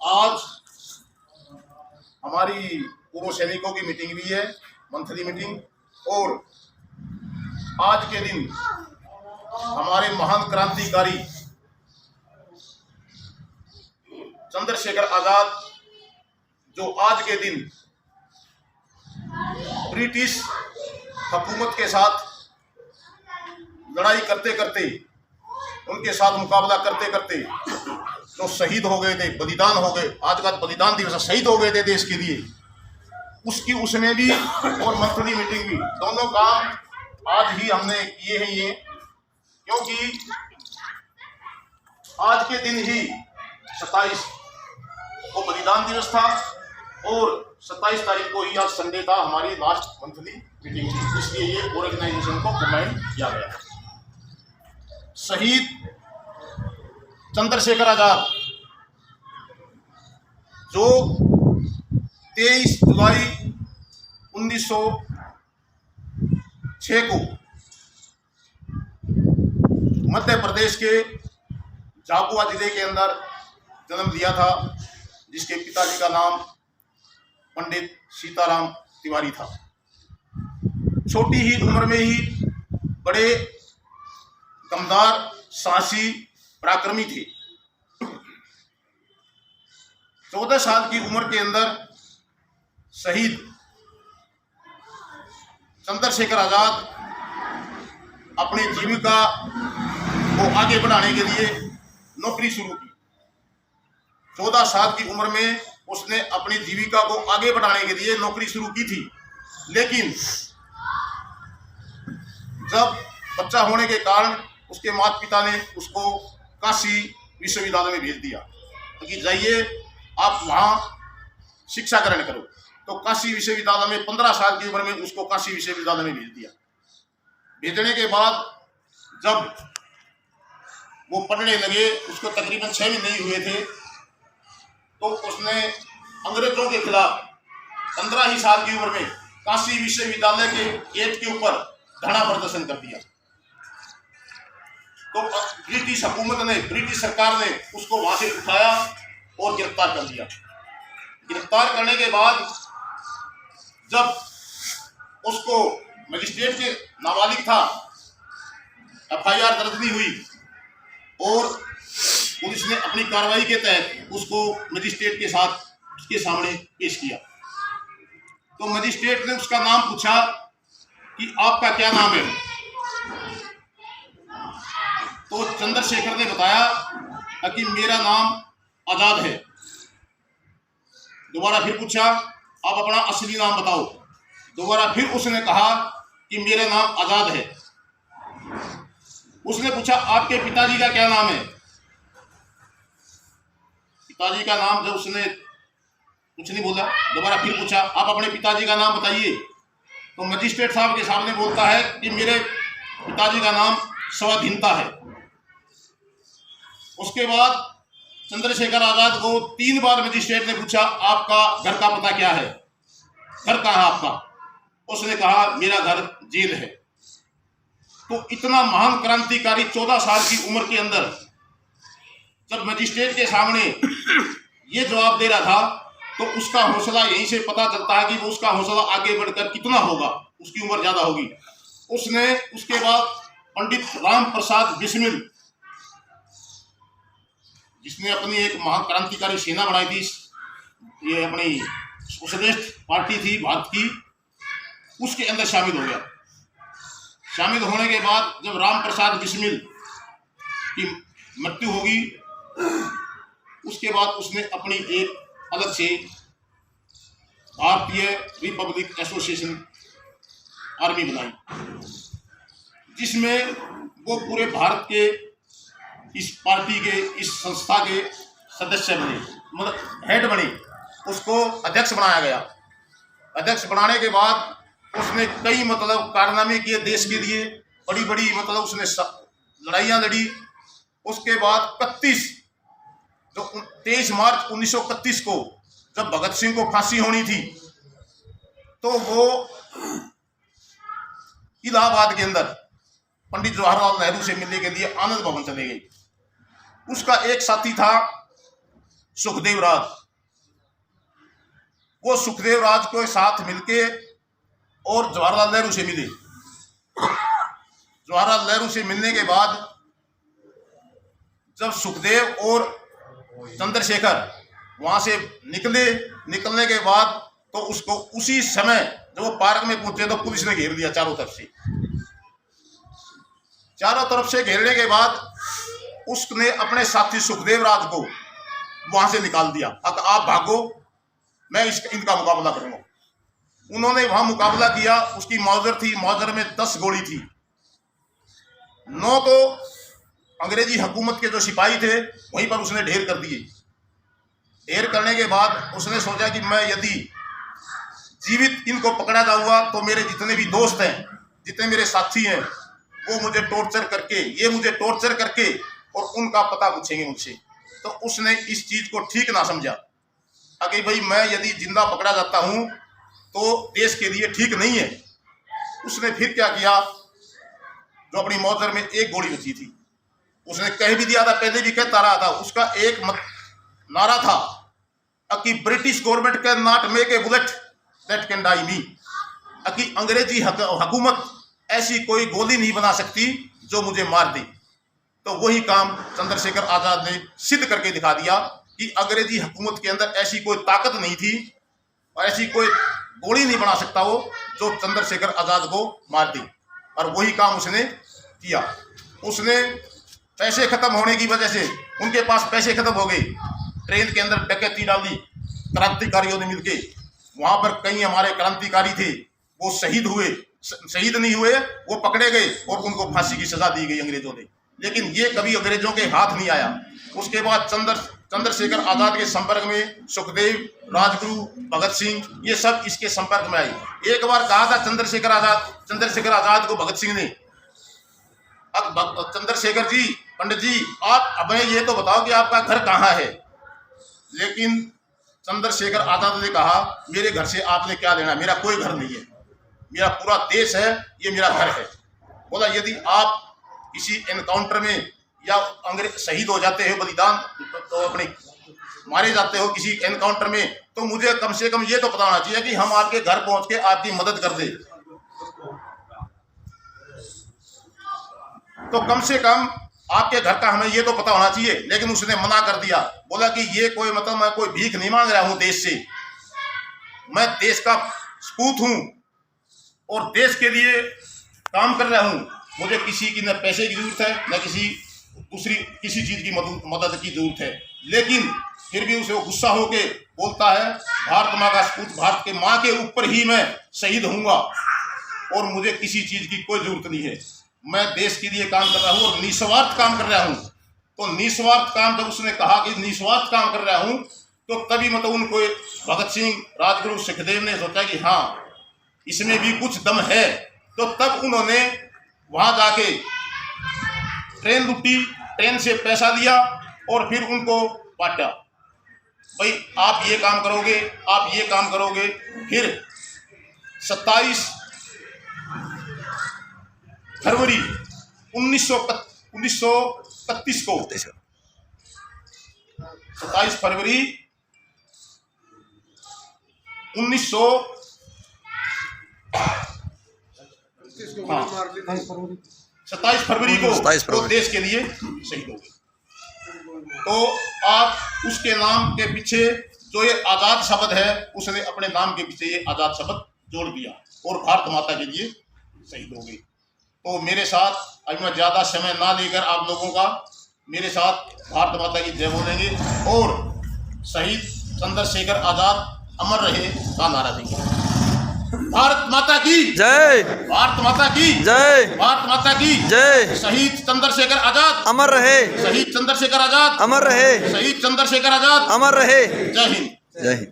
आज हमारी पूर्व सैनिकों की मीटिंग भी है, मंथली मीटिंग। और आज के दिन हमारे महान क्रांतिकारी चंद्रशेखर आजाद, जो आज के दिन ब्रिटिश हुकूमत के साथ लड़ाई करते करते, उनके साथ मुकाबला करते करते जो शहीद हो गए थे, बलिदान हो गए, आज का बलिदान दिवस, शहीद हो गए थे देश के लिए, उसकी उसमें भी और मंथली मीटिंग भी, दोनों काम आज ही हमने किए हैं ये, क्योंकि आज के दिन ही 27 को बलिदान दिवस था और 27 तारीख को ही आज संडे था, हमारी लास्ट मंथली मीटिंग थी, इसलिए ये ऑर्गेनाइजेशन को कमेंट किया गया। शहीद चंद्रशेखर आजाद जो 23 जुलाई 1906 को मध्य प्रदेश के झाबुआ जिले के अंदर जन्म लिया था, जिसके पिताजी का नाम पंडित सीताराम तिवारी था। छोटी ही उम्र में ही बड़े दमदार, साहसी, पराक्रमी थे। 14 साल की उम्र के अंदर शहीद चंद्रशेखर आजाद अपनी जीविका को आगे बढ़ाने के लिए नौकरी शुरू की। 14 साल की उम्र में उसने अपनी जीविका को आगे बढ़ाने के लिए नौकरी शुरू की थी, लेकिन जब बच्चा होने के कारण उसके माता पिता ने उसको काशी विश्वविद्यालय में भेज दिया कि जाइए आप वहाँ शिक्षा ग्रहण करो। तो काशी विश्वविद्यालय में 15 साल की उम्र में उसको काशी विश्वविद्यालय में भेज दिया। भेजने के बाद जब वो पढ़ने लगे, उसको तकरीबन 6 महीने ही हुए थे, तो उसने अंग्रेजों के खिलाफ 15 ही साल की उम्र में काशी विश्वविद्यालय के गेट के ऊपर धरना प्रदर्शन कर दिया। तो ब्रिटिश हुकूमत ने, ब्रिटिश सरकार ने उसको वहां से उठाया और गिरफ्तार कर लिया। गिरफ्तार करने के बाद जब उसको मजिस्ट्रेट के नाबालिग था, FIR दर्ज नहीं हुई और पुलिस ने अपनी कार्रवाई के तहत उसको मजिस्ट्रेट के साथ उसके सामने पेश किया। तो मजिस्ट्रेट ने उसका नाम पूछा कि आपका क्या नाम है। तो चंद्रशेखर ने बताया कि मेरा नाम आजाद है। दोबारा फिर पूछा, आप अपना असली नाम बताओ। दोबारा फिर उसने कहा कि मेरा नाम आजाद है। उसने पूछा, आपके पिताजी का क्या नाम है। पिताजी का नाम जब उसने कुछ नहीं बोला, दोबारा फिर पूछा, आप अपने पिताजी का नाम बताइए। तो मजिस्ट्रेट साहब के सामने बोलता है कि मेरे पिताजी का नाम स्वाधीनता है। उसके बाद चंद्रशेखर आजाद को 3 बार मजिस्ट्रेट ने पूछा, आपका घर का पता क्या है, घर कहाँ है आपका। उसने कहा, मेरा घर जेल है। तो इतना महान क्रांतिकारी 14 साल की उम्र के अंदर जब मजिस्ट्रेट के सामने ये जवाब दे रहा था, तो उसका हौसला यहीं से पता चलता है कि वो उसका हौसला आगे बढ़कर कितना होगा, उसकी उम्र ज्यादा होगी। उसने उसके बाद पंडित राम प्रसाद बिस्मिल, जिसने अपनी एक महाक्रांतिकारी सेना बनाई थी, ये अपनी सोशलिस्ट पार्टी थी भारत की, उसके अंदर शामिल हो गया। शामिल होने के बाद जब राम प्रसाद बिस्मिल की मृत्यु होगी, उसके बाद उसने अपनी एक अलग से भारतीय रिपब्लिक एसोसिएशन आर्मी बनाई, जिसमें वो पूरे भारत के इस पार्टी के, इस संस्था के सदस्य बने, मतलब हेड बने। उसको अध्यक्ष बनाया गया। अध्यक्ष बनाने के बाद उसने कई मतलब कारनामे किए देश के लिए, बड़ी बड़ी मतलब उसने लड़ाइयाँ लड़ी। उसके बाद 23 मार्च 1931 को जब भगत सिंह को फांसी होनी थी, तो वो इलाहाबाद के अंदर पंडित जवाहरलाल नेहरू से मिलने के लिए आनंद भवन चले गए। उसका एक साथी था सुखदेव राज, वो सुखदेव राज के साथ मिलके और जवाहरलाल नेहरू से मिले। जवाहरलाल नेहरू से मिलने के बाद जब सुखदेव और चंद्रशेखर वहां से निकलने के बाद तो उसको उसी समय जब वो पार्क में पहुंचे तो पुलिस ने घेर दिया चारों तरफ से। चारों तरफ से घेरने के बाद उसने अपने साथी सुखदेव राज को वहां से निकाल दिया। अब आप भागो, मैं इनका मुकाबला करूंगा। उन्होंने वहां मुकाबला किया। उसकी मौजर थी, मौजर में 10 गोली थी। 9 तो अंग्रेजी हुकूमत के जो सिपाही थे वहीं पर उसने ढेर कर दिए। ढेर करने के बाद उसने सोचा कि मैं यदि जीवित इनको पकड़ा जाऊंगा तो मेरे जितने भी दोस्त हैं, जितने मेरे साथी हैं, वो मुझे टॉर्चर करके और उनका पता पूछेंगे मुझसे। तो उसने इस चीज को ठीक ना समझा कि भाई मैं यदि जिंदा पकड़ा जाता हूं तो देश के लिए ठीक नहीं है। उसने फिर क्या किया, जो अपनी मौजर में 1 गोली बची थी, उसने कह भी दिया था, पहले भी कहता रहा था, उसका एक नारा था कि British government can not make a bullet that can die me, कि अंग्रेजी हुकूमत ऐसी कोई गोली नहीं बना सकती जो मुझे मार दे। तो वही काम चंद्रशेखर आजाद ने सिद्ध करके दिखा दिया कि अंग्रेजी हुकूमत के अंदर ऐसी कोई ताकत नहीं थी और ऐसी कोई गोली नहीं बना सकता वो जो चंद्रशेखर आजाद को मार दे। और वही काम उसने किया। उसने पैसे खत्म होने की वजह से, उनके पास पैसे खत्म हो गए, ट्रेन के अंदर डकैती डाली क्रांतिकारियों ने मिलके। वहां पर कई हमारे क्रांतिकारी थे, वो शहीद नहीं हुए, वो पकड़े गए और उनको फांसी की सजा दी गई अंग्रेजों ने। लेकिन ये कभी अंग्रेजों के हाथ नहीं आया। उसके बाद चंद्रशेखर आजाद के संपर्क में सुखदेव, राजगुरु, भगत सिंह, ये सब इसके संपर्क में आए। एक बार कहा था चंद्रशेखर आजाद को भगत सिंह ने, अब चंद्रशेखर जी, पंडित जी, आप हमें ये तो बताओ कि आपका घर कहाँ है। लेकिन चंद्रशेखर आजाद ने कहा, मेरे घर से आपने क्या लेना, मेरा कोई घर नहीं है, मेरा पूरा देश है, ये मेरा घर है। बोला यदि आप किसी एनकाउंटर में या अंग्रेज शहीद हो जाते हो, बलिदान तो अपने मारे जाते हो किसी एनकाउंटर में, तो मुझे कम से कम ये तो पता होना चाहिए कि हम आपके घर पहुंच के आपकी मदद कर दे। तो कम से कम आपके घर का हमें ये तो पता होना चाहिए। लेकिन उसने मना कर दिया। बोला कि ये कोई मतलब मैं कोई भीख नहीं मांग रहा हूं देश से, मैं देश का सपूत हूं और देश के लिए काम कर रहा हूं। मुझे किसी की न पैसे की जरूरत है, न किसी चीज की मदद की जरूरत है। लेकिन फिर भी उसे वो गुस्सा होके बोलता है, भारत माँ का सपूत, भारत के माँ के ऊपर ही मैं शहीद होऊंगा और मुझे किसी चीज की कोई जरूरत नहीं है। मैं देश के लिए काम कर रहा हूँ और निस्वार्थ काम कर रहा हूँ। तो निस्वार्थ काम, जब उसने कहा कि निस्वार्थ काम कर रहा हूँ, तो तभी मतलब उनको भगत सिंह, राजगुरु, सुखदेव ने सोचा कि हाँ इसमें भी कुछ दम है। तो तब उन्होंने वहां जाके ट्रेन लूटी, ट्रेन से पैसा लिया और फिर उनको बांटा। भाई आप ये काम करोगे, आप ये काम करोगे। फिर 27 फरवरी 1931 को, 27 फरवरी 27 फरवरी को वो देश के लिए शहीद हो गए। तो आप उसके नाम के पीछे जो ये आजाद शब्द है, उसने अपने नाम के पीछे ये आजाद शब्द जोड़ दिया और भारत माता के लिए शहीद हो गई। तो मेरे साथ अब मैं ज़्यादा समय ना लेकर आप लोगों का मेरे साथ भारत माता की जय बोलेंगे और शहीद चंद्रशेखर आजाद अमर रहे का नारा देंगे। भारत माता की जय, भारत माता की जय, भारत माता की जय। शहीद चंद्रशेखर आजाद अमर रहे, शहीद चंद्रशेखर आजाद अमर रहे, शहीद चंद्रशेखर आजाद अमर रहे। जय हिंद, जय हिंद।